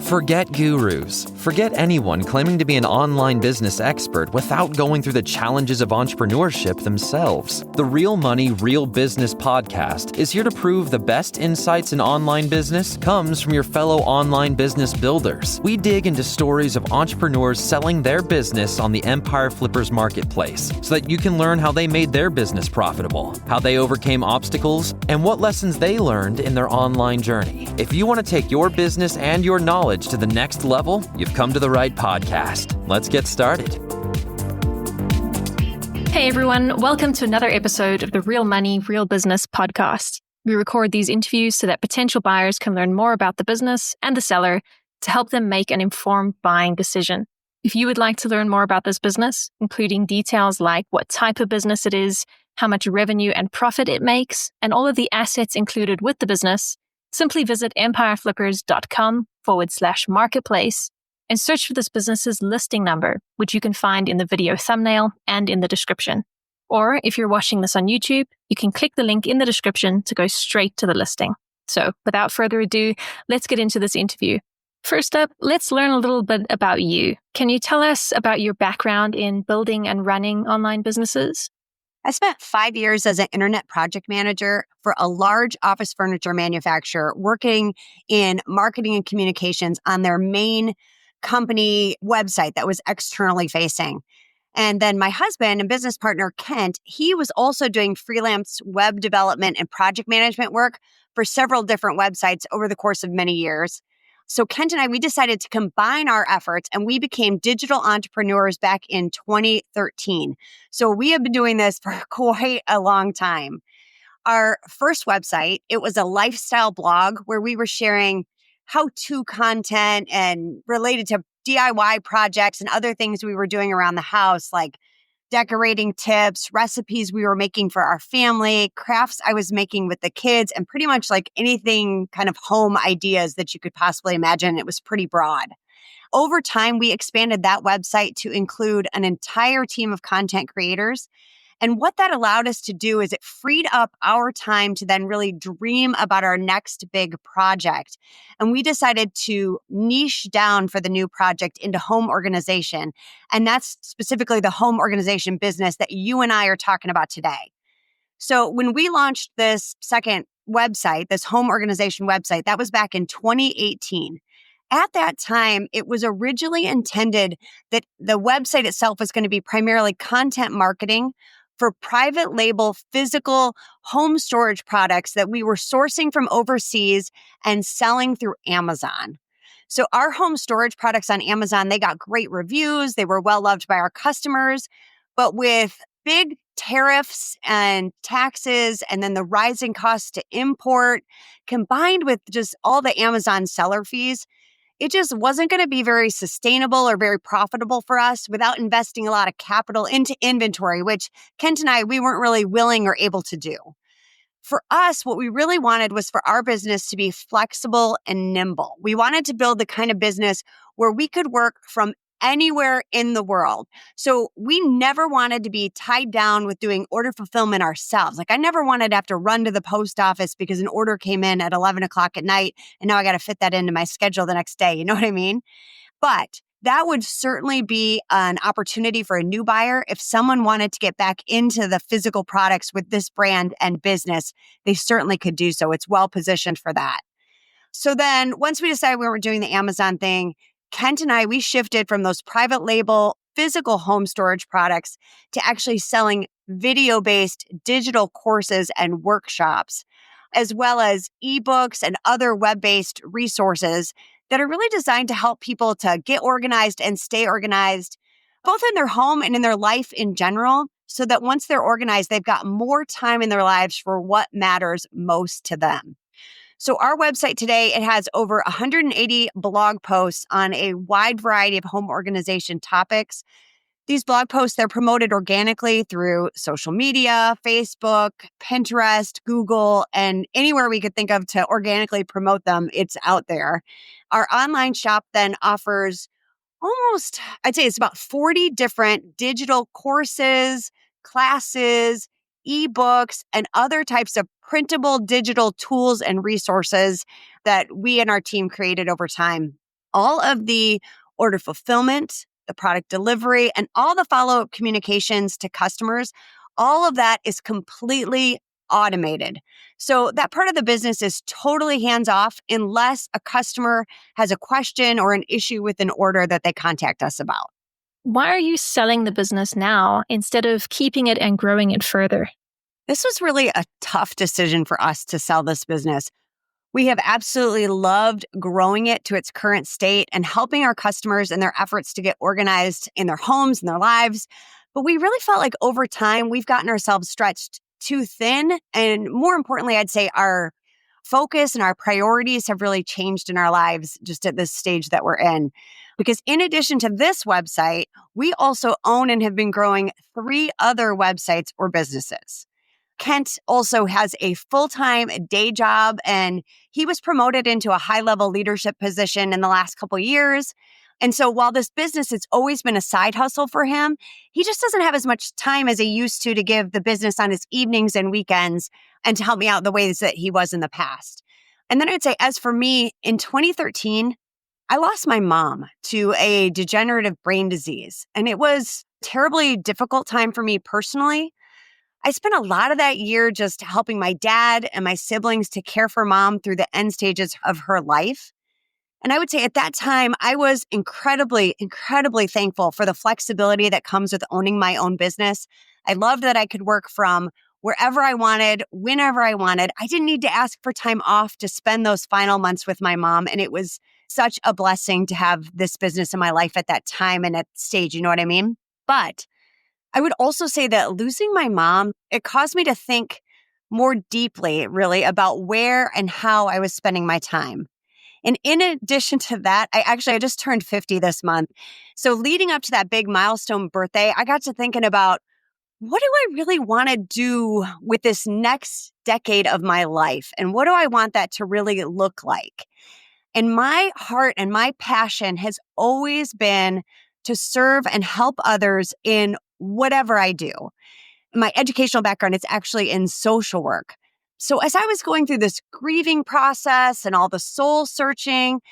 Forget gurus. Forget anyone claiming to be an online business expert without going through the challenges of entrepreneurship themselves. The Real Money, Real Business podcast is here to prove the best insights in online business comes from your fellow online business builders. We dig into stories of entrepreneurs selling their business on the Empire Flippers marketplace so that you can learn how they made their business profitable, how they overcame obstacles, and what lessons they learned in their online journey. If you want to take your business and your knowledge to the next level, you've come to the right podcast. Let's get started. Hey everyone, welcome to another episode of the Real Money, Real Business podcast. We record these interviews so that potential buyers can learn more about the business and the seller to help them make an informed buying decision. If you would like to learn more about this business, including details like what type of business it is, how much revenue and profit it makes, and all of the assets included with the business, simply visit empireflippers.com/marketplace and search for this business's listing number, which you can find in the video thumbnail and in the description. Or if you're watching this on YouTube, you can click the link in the description to go straight to the listing. So without further ado, let's get into this interview. First up, let's learn a little bit about you. Can you tell us about your background in building and running online businesses? I spent 5 years as an internet project manager for a large office furniture manufacturer working in marketing and communications on their main company website that was externally facing. And then my husband and business partner, Kent, he was also doing freelance web development and project management work for several different websites over the course of many years. So Kent and I, we decided to combine our efforts and we became digital entrepreneurs back in 2013. So we have been doing this for quite a long time. Our first website, it was a lifestyle blog where we were sharing how-to content and related to DIY projects and other things we were doing around the house, like decorating tips, recipes we were making for our family, crafts I was making with the kids, and pretty much like anything kind of home ideas that you could possibly imagine. It was pretty broad. Over time, we expanded that website to include an entire team of content creators. And what that allowed us to do is it freed up our time to then really dream about our next big project. And we decided to niche down for the new project into home organization. And that's specifically the home organization business that you and I are talking about today. So when we launched this second website, this home organization website, that was back in 2018. At that time, it was originally intended that the website itself was going to be primarily content marketing for private label physical home storage products that we were sourcing from overseas and selling through Amazon. So our home storage products on Amazon, they got great reviews. They were well loved by our customers. But with big tariffs and taxes and then the rising costs to import, combined with just all the Amazon seller fees, it just wasn't going to be very sustainable or very profitable for us without investing a lot of capital into inventory, which Kent and I, we weren't really willing or able to do. For us, what we really wanted was for our business to be flexible and nimble. We wanted to build the kind of business where we could work from anywhere in the world. So we never wanted to be tied down with doing order fulfillment ourselves. Like I never wanted to have to run to the post office because an order came in at 11 o'clock at night and now I got to fit that into my schedule the next day. You know what I mean? But that would certainly be an opportunity for a new buyer. If someone wanted to get back into the physical products with this brand and business, they certainly could do so. It's well positioned for that. So then once we decided we were doing the Amazon thing, Kent and I, we shifted from those private label physical home storage products to actually selling video-based digital courses and workshops, as well as ebooks and other web-based resources that are really designed to help people to get organized and stay organized, both in their home and in their life in general, so that once they're organized, they've got more time in their lives for what matters most to them. So our website today, it has over 180 blog posts on a wide variety of home organization topics. These blog posts, they're promoted organically through social media, Facebook, Pinterest, Google, and anywhere we could think of to organically promote them, it's out there. Our online shop then offers almost, I'd say it's about 40 different digital courses, classes, ebooks, and other types of printable digital tools and resources that we and our team created over time. All of the order fulfillment, the product delivery, and all the follow-up communications to customers, all of that is completely automated. So that part of the business is totally hands-off unless a customer has a question or an issue with an order that they contact us about. Why are you selling the business now instead of keeping it and growing it further? This was really a tough decision for us to sell this business. We have absolutely loved growing it to its current state and helping our customers in their efforts to get organized in their homes and their lives. But we really felt like over time, we've gotten ourselves stretched too thin. And more importantly, I'd say our focus and our priorities have really changed in our lives just at this stage that we're in. Because in addition to this website, we also own and have been growing 3 other websites or businesses. Kent also has a full-time day job, and he was promoted into a high-level leadership position in the last couple of years. And so while this business has always been a side hustle for him, he just doesn't have as much time as he used to give the business on his evenings and weekends and to help me out the ways that he was in the past. And then I'd say, as for me, in 2013, I lost my mom to a degenerative brain disease, and it was a terribly difficult time for me personally. I spent a lot of that year just helping my dad and my siblings to care for mom through the end stages of her life. And I would say at that time, I was incredibly, incredibly thankful for the flexibility that comes with owning my own business. I loved that I could work from wherever I wanted, whenever I wanted. I didn't need to ask for time off to spend those final months with my mom. And it was such a blessing to have this business in my life at that time and at stage, you know what I mean? But I would also say that losing my mom, it caused me to think more deeply, really, about where and how I was spending my time. And in addition to that, I just turned 50 this month. So leading up to that big milestone birthday, I got to thinking about, what do I really want to do with this next decade of my life? And what do I want that to really look like? And my heart and my passion has always been to serve and help others in whatever I do. My educational background is actually in social work. So as I was going through this grieving process and all the soul searching,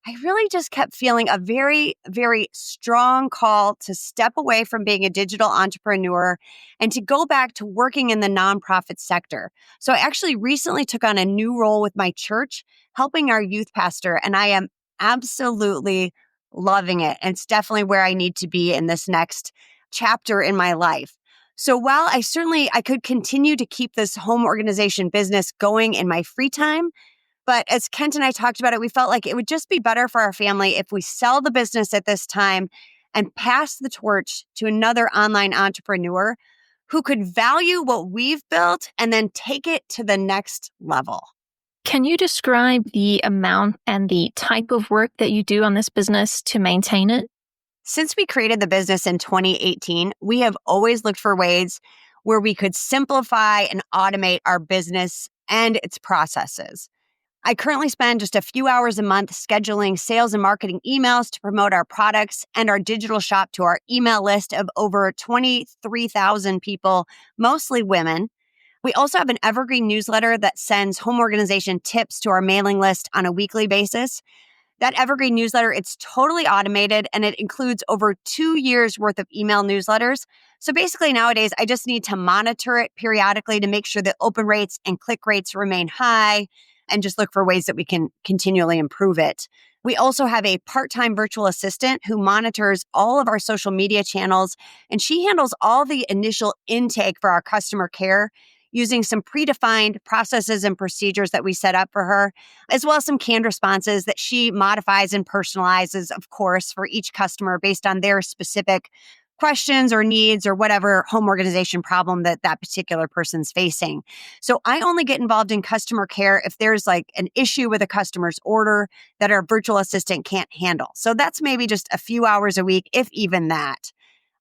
I really just kept feeling a very, very strong call to step away from being a digital entrepreneur and to go back to working in the nonprofit sector. So I actually recently took on a new role with my church, helping our youth pastor, and I am absolutely loving it. And it's definitely where I need to be in this next chapter in my life. So while I could continue to keep this home organization business going in my free time, but as Kent and I talked about it, we felt like it would just be better for our family if we sell the business at this time and pass the torch to another online entrepreneur who could value what we've built and then take it to the next level. Can you describe the amount and the type of work that you do on this business to maintain it? Since we created the business in 2018, we have always looked for ways where we could simplify and automate our business and its processes. I currently spend just a few hours a month scheduling sales and marketing emails to promote our products and our digital shop to our email list of over 23,000 people, mostly women. We also have an evergreen newsletter that sends home organization tips to our mailing list on a weekly basis. That evergreen newsletter, it's totally automated and it includes over 2 years worth of email newsletters. So basically nowadays, I just need to monitor it periodically to make sure that open rates and click rates remain high and just look for ways that we can continually improve it. We also have a part-time virtual assistant who monitors all of our social media channels, and she handles all the initial intake for our customer care using some predefined processes and procedures that we set up for her, as well as some canned responses that she modifies and personalizes, of course, for each customer based on their specific questions or needs or whatever home organization problem that particular person's facing. So I only get involved in customer care if there's like an issue with a customer's order that our virtual assistant can't handle. So that's maybe just a few hours a week, if even that.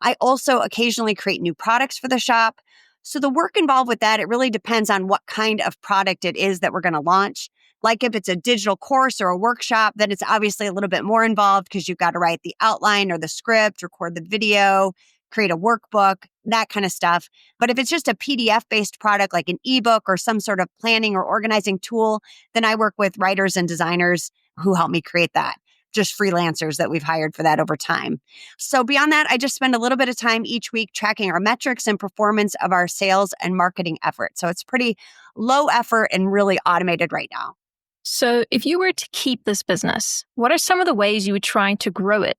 I also occasionally create new products for the shop. So the work involved with that, it really depends on what kind of product it is that we're going to launch. Like if it's a digital course or a workshop, then it's obviously a little bit more involved because you've got to write the outline or the script, record the video, create a workbook, that kind of stuff. But if it's just a PDF-based product like an ebook or some sort of planning or organizing tool, then I work with writers and designers who help me create that. Just freelancers that we've hired for that over time. So beyond that, I just spend a little bit of time each week tracking our metrics and performance of our sales and marketing efforts. So it's pretty low effort and really automated right now. So if you were to keep this business, what are some of the ways you would try to grow it?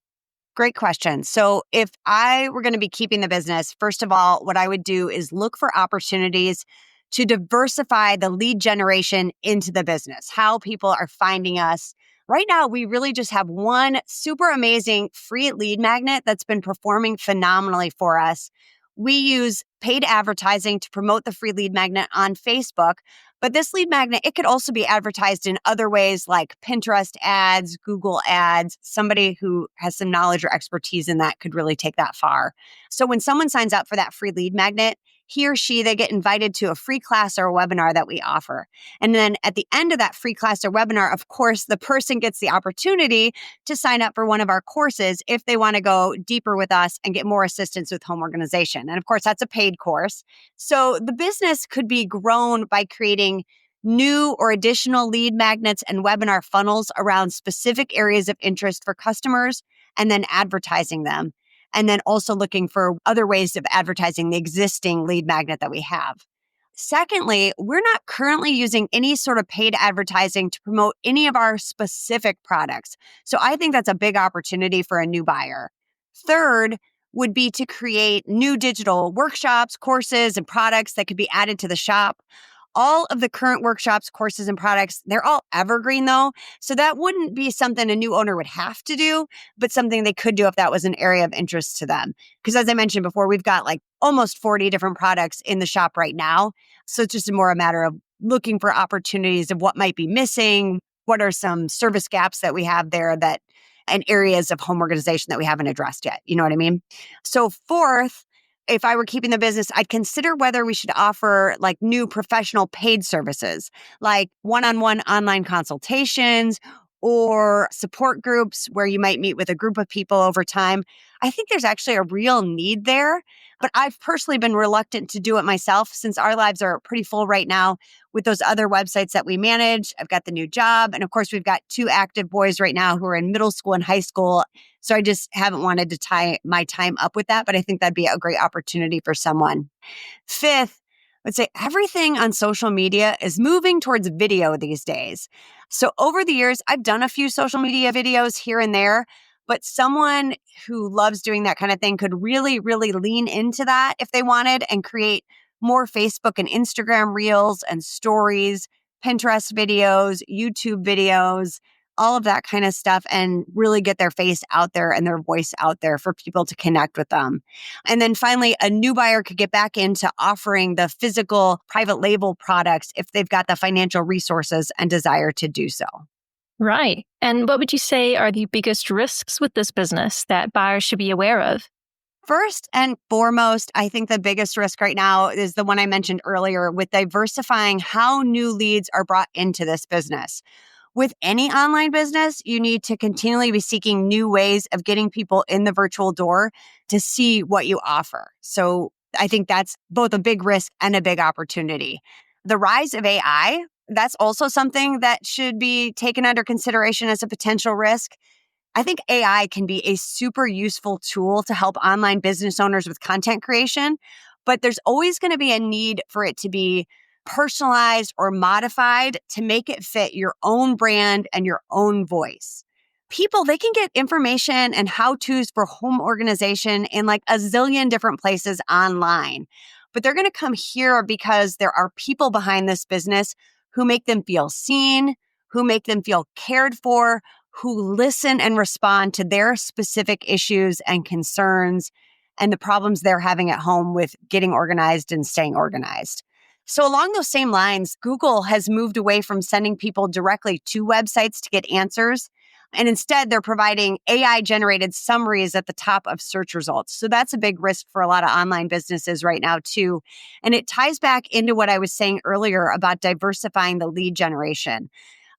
Great question. So if I were going to be keeping the business, first of all, what I would do is look for opportunities to diversify the lead generation into the business, how people are finding us. Right now, we really just have one super amazing free lead magnet that's been performing phenomenally for us. We use paid advertising to promote the free lead magnet on Facebook. But this lead magnet, it could also be advertised in other ways like Pinterest ads, Google ads. Somebody who has some knowledge or expertise in that could really take that far. So when someone signs up for that free lead magnet, he or she, they get invited to a free class or a webinar that we offer. And then at the end of that free class or webinar, of course, the person gets the opportunity to sign up for one of our courses if they want to go deeper with us and get more assistance with home organization. And of course, that's a paid course. So the business could be grown by creating new or additional lead magnets and webinar funnels around specific areas of interest for customers and then advertising them. And then also looking for other ways of advertising the existing lead magnet that we have. Secondly, we're not currently using any sort of paid advertising to promote any of our specific products. So I think that's a big opportunity for a new buyer. Third would be to create new digital workshops, courses, and products that could be added to the shop. All of the current workshops, courses, and products, they're all evergreen though. So that wouldn't be something a new owner would have to do, but something they could do if that was an area of interest to them. Because as I mentioned before, we've got like almost 40 different products in the shop right now. So it's just more a matter of looking for opportunities of what might be missing. What are some service gaps that we have there and areas of home organization that we haven't addressed yet? You know what I mean? So fourth, if I were keeping the business, I'd consider whether we should offer like new professional paid services, like one-on-one online consultations or support groups where you might meet with a group of people over time. I think there's actually a real need there, but I've personally been reluctant to do it myself since our lives are pretty full right now with those other websites that we manage. I've got the new job. And of course, we've got 2 active boys right now who are in middle school and high school. So I just haven't wanted to tie my time up with that, but I think that'd be a great opportunity for someone. Fifth, I would say everything on social media is moving towards video these days. So over the years, I've done a few social media videos here and there, but someone who loves doing that kind of thing could really, really lean into that if they wanted and create more Facebook and Instagram reels and stories, Pinterest videos, YouTube videos, all of that kind of stuff, and really get their face out there and their voice out there for people to connect with them. And then finally, a new buyer could get back into offering the physical private label products if they've got the financial resources and desire to do so. Right. And what would you say are the biggest risks with this business that buyers should be aware of? First and foremost, I think the biggest risk right now is the one I mentioned earlier with diversifying how new leads are brought into this business. With any online business, you need to continually be seeking new ways of getting people in the virtual door to see what you offer. So I think that's both a big risk and a big opportunity. The rise of AI, that's also something that should be taken under consideration as a potential risk. I think AI can be a super useful tool to help online business owners with content creation, but there's always going to be a need for it to be personalized or modified to make it fit your own brand and your own voice. People, they can get information and how-tos for home organization in like a zillion different places online, but they're going to come here because there are people behind this business who make them feel seen, who make them feel cared for, who listen and respond to their specific issues and concerns and the problems they're having at home with getting organized and staying organized. So along those same lines, Google has moved away from sending people directly to websites to get answers. And instead, they're providing AI-generated summaries at the top of search results. So that's a big risk for a lot of online businesses right now, too. And it ties back into what I was saying earlier about diversifying the lead generation.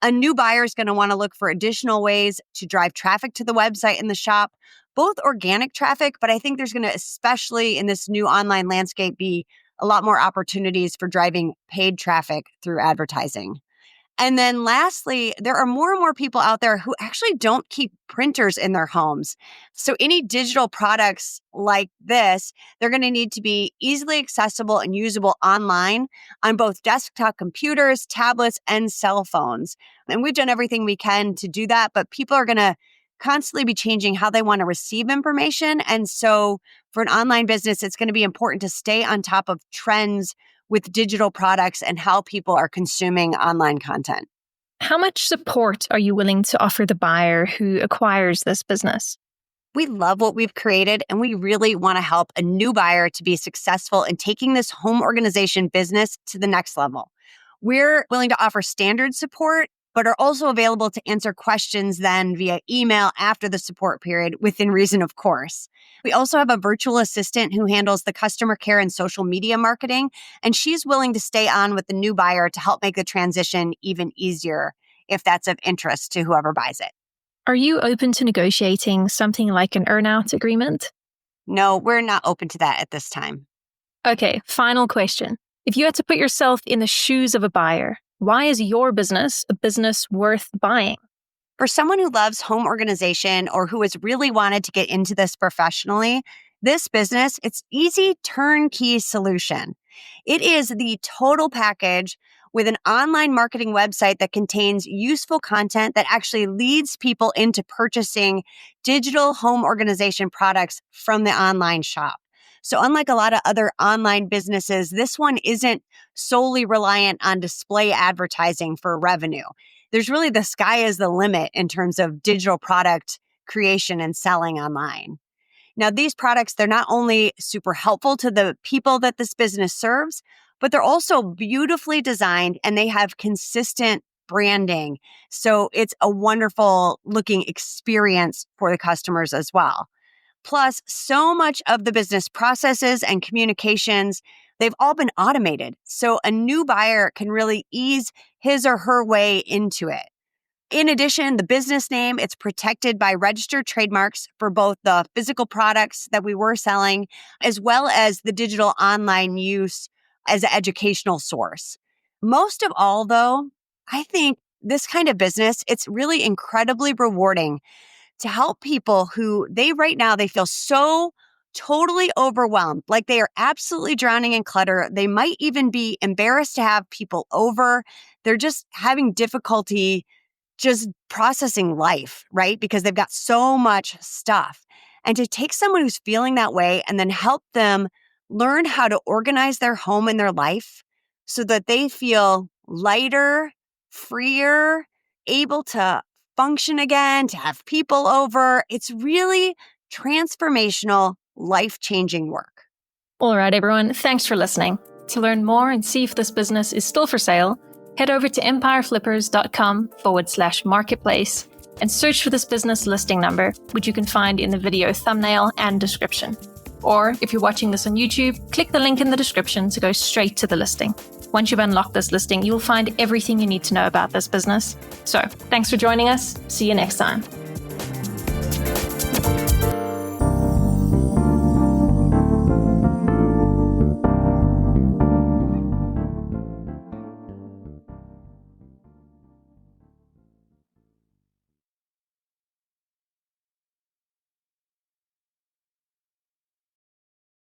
A new buyer is going to want to look for additional ways to drive traffic to the website and the shop, both organic traffic, but I think there's going to, especially in this new online landscape, be a lot more opportunities for driving paid traffic through advertising. And then lastly, there are more and more people out there who actually don't keep printers in their homes. So any digital products like this, they're going to need to be easily accessible and usable online on both desktop computers, tablets, and cell phones. And we've done everything we can to do that, but people are going to constantly be changing how they want to receive information. And so for an online business, it's going to be important to stay on top of trends with digital products and how people are consuming online content. How much support are you willing to offer the buyer who acquires this business? We love what we've created, and we really want to help a new buyer to be successful in taking this home organization business to the next level. We're willing to offer standard support, but are also available to answer questions then via email after the support period, within reason, of course. We also have a virtual assistant who handles the customer care and social media marketing, and she's willing to stay on with the new buyer to help make the transition even easier if that's of interest to whoever buys it. Are you open to negotiating something like an earn-out agreement? No, we're not open to that at this time. Okay, final question. If you had to put yourself in the shoes of a buyer, why is your business a business worth buying? For someone who loves home organization or who has really wanted to get into this professionally, this business, it's easy turnkey solution. It is the total package with an online marketing website that contains useful content that actually leads people into purchasing digital home organization products from the online shop. So unlike a lot of other online businesses, this one isn't solely reliant on display advertising for revenue. There's really the sky is the limit in terms of digital product creation and selling online. Now, these products, they're not only super helpful to the people that this business serves, but they're also beautifully designed and they have consistent branding. So it's a wonderful looking experience for the customers as well. Plus, so much of the business processes and communications, they've all been automated. So a new buyer can really ease his or her way into it. In addition, the business name, it's protected by registered trademarks for both the physical products that we were selling, as well as the digital online use as an educational source. Most of all, though, I think this kind of business, it's really incredibly rewarding to help people who right now they feel so totally overwhelmed, like they are absolutely drowning in clutter. They might even be embarrassed to have people over. They're just having difficulty just processing life, right? Because they've got so much stuff. And to take someone who's feeling that way and then help them learn how to organize their home and their life so that they feel lighter, freer, able to function again, to have people over. It's really transformational, life-changing work. All right, everyone. Thanks for listening. To learn more and see if this business is still for sale, head over to empireflippers.com/marketplace and search for this business listing number, which you can find in the video thumbnail and description. Or if you're watching this on YouTube, click the link in the description to go straight to the listing. Once you've unlocked this listing, you'll find everything you need to know about this business. So, thanks for joining us. See you next time.